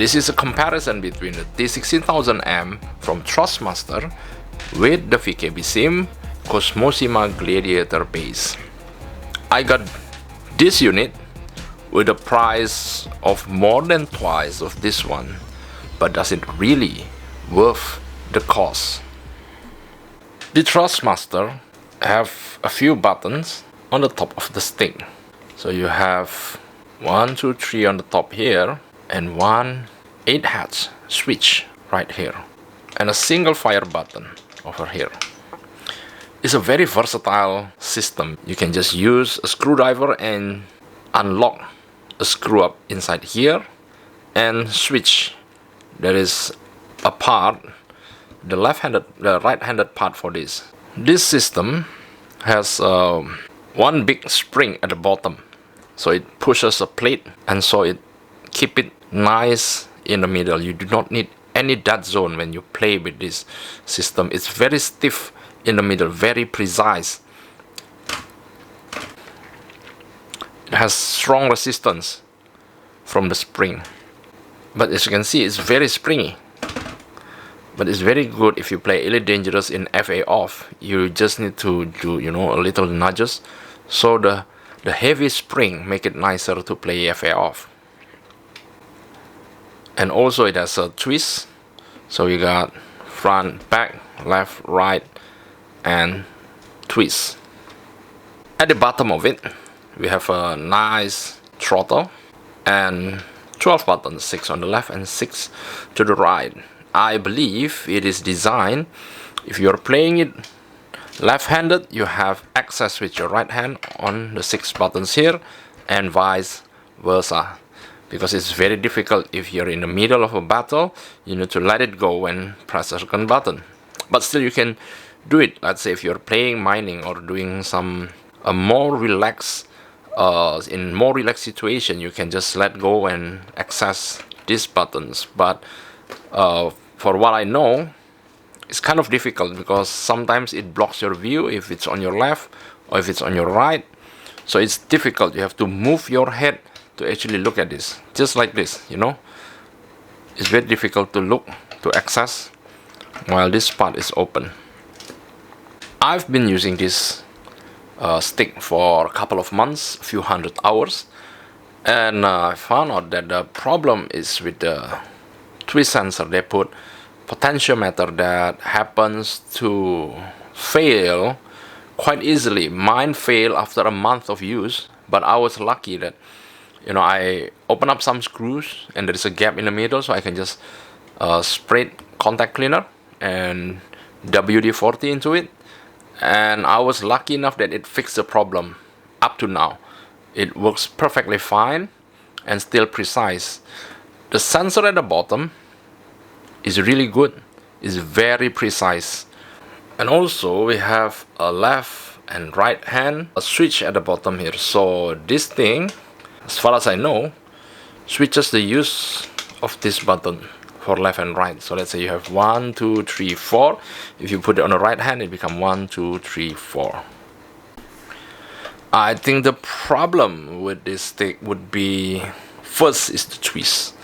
this is a comparison between the T16000M from Thrustmaster with the VKBSIM Kosmosima Gladiator base. I got this unit with a price of more than twice of this one, but does it really worth the cost? The Thrustmaster have a few buttons on the top of the stick. So you have 1, 2, 3 on the top here, and one 8-hatch switch right here, and a single fire button over here. It's a very versatile system. You can just use a screwdriver and unlock a screw up inside here and switch. There is a part, the right-handed part for this. This system has one big spring at the bottom, so it pushes a plate, and so it keep it nice in the middle. You do not need any dead zone when you play with this system. It's very stiff in the middle, very precise. It has strong resistance from the spring, but as you can see, it's very springy. But it's very good if you play Elite Dangerous in FA off. You just need to do, a little nudges, so the heavy spring make it nicer to play FA off. And also it has a twist, so you got front, back, left, right, and twist. At the bottom of it, we have a nice throttle and 12 buttons, 6 on the left and 6 to the right. I believe it is designed, if you're playing it left-handed, you have access with your right hand on the 6 buttons here, and vice versa. Because it's very difficult if you're in the middle of a battle, you need to let it go and press the second button. But still you can do it. Let's say if you're playing mining or doing some more relaxed, in more relaxed situation, you can just let go and access these buttons. But for what I know, it's kind of difficult because sometimes it blocks your view if it's on your left or if it's on your right. So it's difficult. You have to move your head to actually look at this, just like this, It's very difficult to look, to access, while this part is open. I've been using this stick for a couple of months, a few hundred hours, and I found out that the problem is with the twist sensor. They put potentiometer that happens to fail quite easily. Mine failed after a month of use, but I was lucky that I open up some screws and there is a gap in the middle, so I can just spray contact cleaner and WD-40 into it, and I was lucky enough that it fixed the problem. Up to now it works perfectly fine and still precise. The sensor at the bottom is really good, it's very precise. And also we have a left and right hand, a switch at the bottom here. So this thing, as far as I know, switches the use of this button for left and right. So let's say you have 1, 2, 3, 4. If you put it on the right hand, it becomes 1, 2, 3, 4. I think the problem with this stick would be, first is the twist,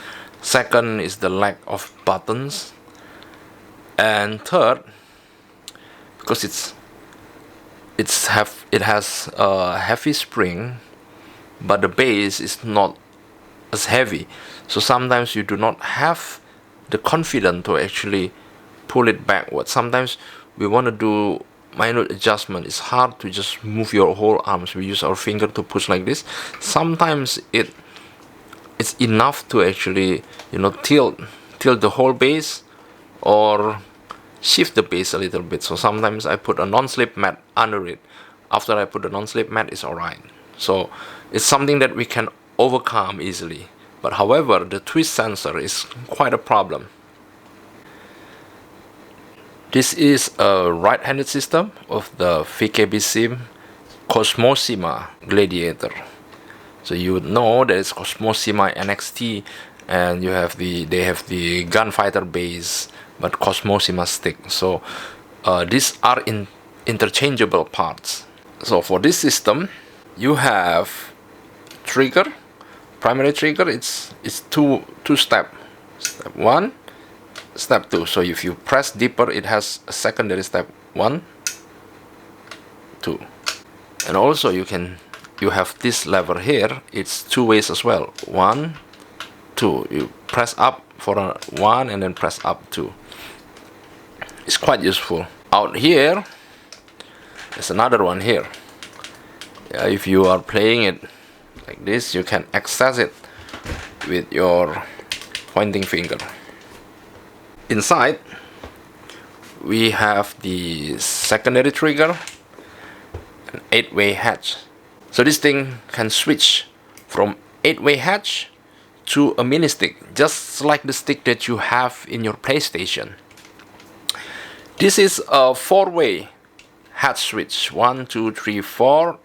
second is the lack of buttons, and third, because it has a heavy spring, but the base is not as heavy, so sometimes you do not have the confidence to actually pull it backward. Sometimes we want to do minute adjustment. It's hard to just move your whole arms. We use our finger to push like this. Sometimes it's enough to actually tilt the whole base or shift the base a little bit. So sometimes I put a non-slip mat under it. After I put the non-slip mat, it's alright. So it's something that we can overcome easily. But however, the twist sensor is quite a problem. This is a right-handed system of the VKBSIM Kosmosima Gladiator. So you would know that it's Kosmosima NXT, and they have the gunfighter base, but Kosmosima stick. So these are interchangeable parts. So for this system, you have trigger, primary trigger. It's two step. step 1, step 2. So if you press deeper, it has a secondary step 1, 2. And also you have this lever here, it's 2 ways as well, 1, 2. You press up for a 1 and then press up 2. It's quite useful. Out here there's another one here. If you are playing it like this, you can access it with your pointing finger. Inside we have the secondary trigger, an 8-way hatch. So this thing can switch from 8-way hatch to a mini stick, just like the stick that you have in your PlayStation. This is a 4-way hatch switch. 1, 2, 3, 4,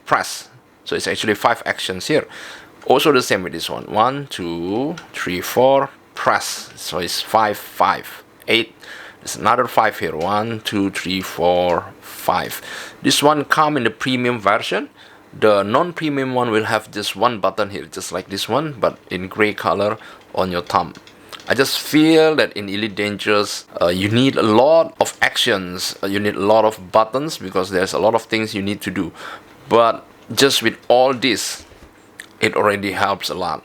press. So it's actually 5 actions here. Also the same with this one. 1, 2, 3, 4, press. So it's 5, 5, 8. There's another 5 here. 1, 2, 3, 4, 5. This one comes in the premium version. The non-premium one will have just one button here, just like this one, but in gray color on your thumb. I just feel that in Elite Dangerous, you need a lot of actions, you need a lot of buttons, because there's a lot of things you need to do. But just with all this, it already helps a lot.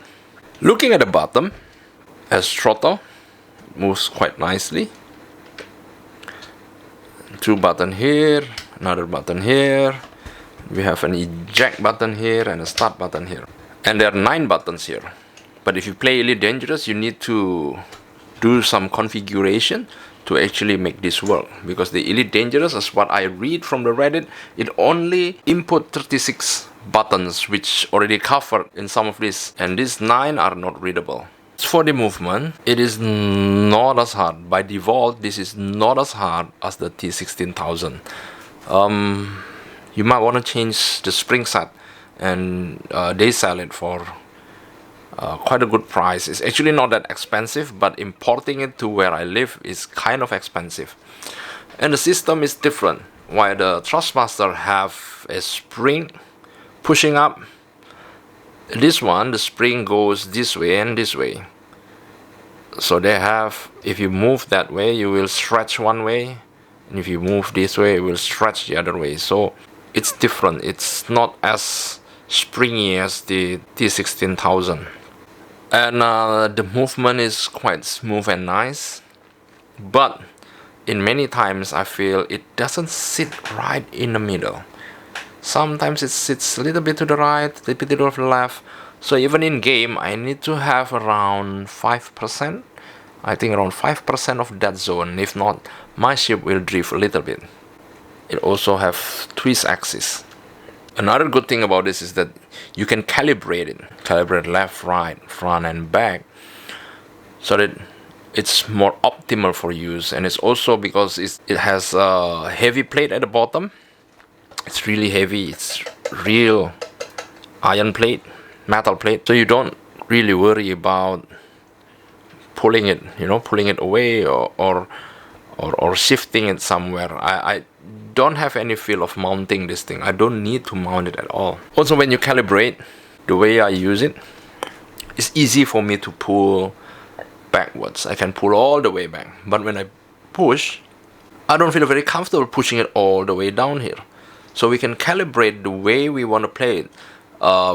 Looking at the bottom, as throttle, moves quite nicely. 2 buttons here, another button here. We have an eject button here and a start button here. And there are 9 buttons here. But if you play Elite Dangerous, you need to do some configuration to actually make this work. Because the Elite Dangerous, as what I read from the Reddit, it only input 36 buttons, which already covered in some of these. And these 9 are not readable. For the movement, it is not as hard. By default, this is not as hard as the T16000. You might want to change the spring set, and they sell it for quite a good price. It's actually not that expensive, but importing it to where I live is kind of expensive. And the system is different. While the Thrustmaster have a spring pushing up, this one, the spring goes this way and this way. So they have, if you move that way, you will stretch one way, and if you move this way, it will stretch the other way. So it's different. It's not as springy as the T16000. And the movement is quite smooth and nice, but in many times I feel it doesn't sit right in the middle. Sometimes it sits a little bit to the right, a little bit to the left. So even in game, I need to have around 5%. I think around 5% of that zone. If not, my ship will drift a little bit. It also have twist axis. Another good thing about this is that you can calibrate it. Calibrate left, right, front and back, so that it's more optimal for use. And it's also because it has a heavy plate at the bottom. It's really heavy. It's real iron plate, metal plate. So you don't really worry about pulling it, pulling it away or shifting it somewhere. I don't have any feel of mounting this thing. I don't need to mount it at all. Also, when you calibrate, the way I use it, it's easy for me to pull backwards. I can pull all the way back. But when I push, I don't feel very comfortable pushing it all the way down here. So we can calibrate the way we want to play it.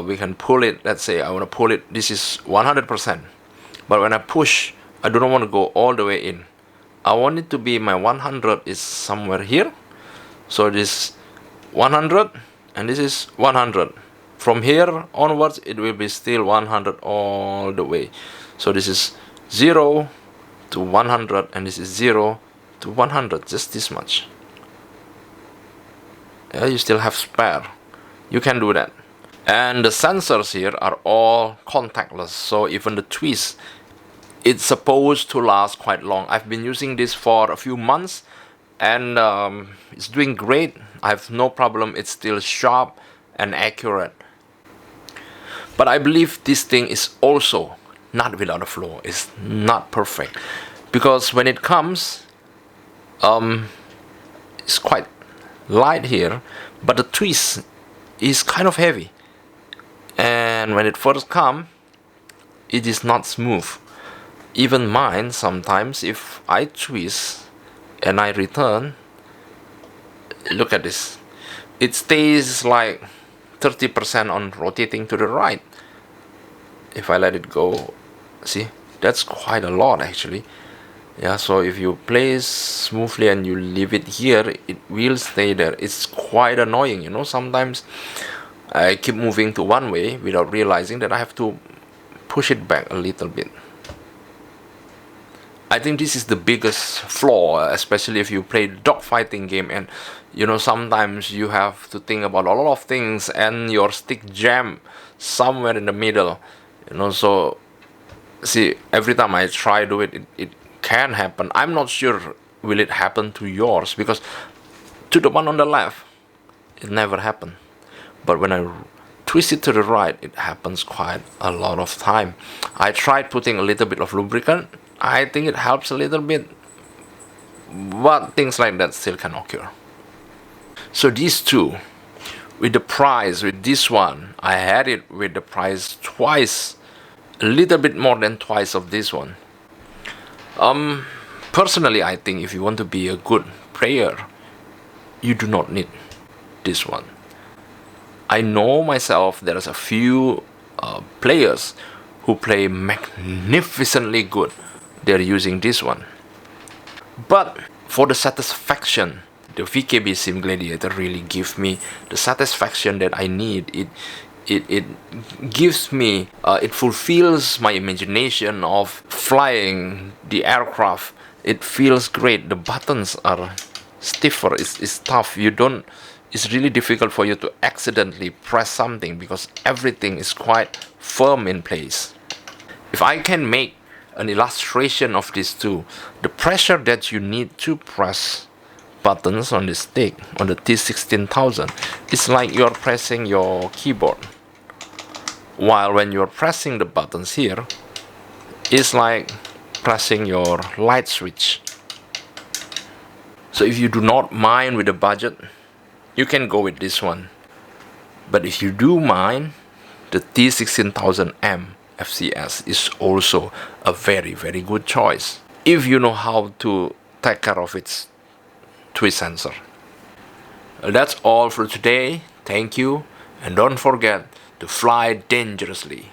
We can pull it, let's say I want to pull it, this is 100%. But when I push, I don't want to go all the way in. I want it to be my 100 is somewhere here. So this 100 and this is 100. From here onwards, it will be still 100 all the way. So this is 0 to 100 and this is 0 to 100, just this much. Yeah, you still have spare. You can do that. And the sensors here are all contactless, so even the twist, it's supposed to last quite long. I've been using this for a few months and it's doing great. I have no problem. It's still sharp and accurate. But I believe this thing is also not without a flaw. It's not perfect, because when it comes, it's quite light here, but the twist is kind of heavy. And when it first comes, it is not smooth. Even mine, sometimes if I twist and I return, look at this, it stays like 30% on rotating to the right. If I let it go, see, that's quite a lot actually. Yeah, so if you play smoothly and you leave it here, it will stay there. It's quite annoying, sometimes I keep moving to one way without realizing that I have to push it back a little bit. I think this is the biggest flaw, especially if you play dogfighting game, and sometimes you have to think about a lot of things and your stick jam somewhere in the middle. So see, every time I try do it, it can happen. I'm not sure will it happen to yours, because to the one on the left it never happened, but when I twist it to the right, it happens quite a lot of time. I tried putting a little bit of lubricant. I think it helps a little bit, but things like that still can occur. So these two, with the price, with this one, I had it with the price twice, a little bit more than twice of this one. Personally, I think if you want to be a good player, you do not need this one. I know myself there's a few players who play magnificently good. They're using this one. But for the satisfaction, the VKBSIM Gladiator really gives me the satisfaction that I need. It gives me, it fulfills my imagination of flying the aircraft. It feels great. The buttons are stiffer. It's tough. It's really difficult for you to accidentally press something because everything is quite firm in place. If I can make an illustration of these two, the pressure that you need to press buttons on the stick on the T16000, it's like you're pressing your keyboard, while when you're pressing the buttons here, it's like pressing your light switch. So if you do not mind with the budget, you can go with this one. But if you do mind, the T16000M FCS is also a very, very good choice if you know how to take care of its twist sensor. That's all for today. Thank you, and don't forget to fly dangerously.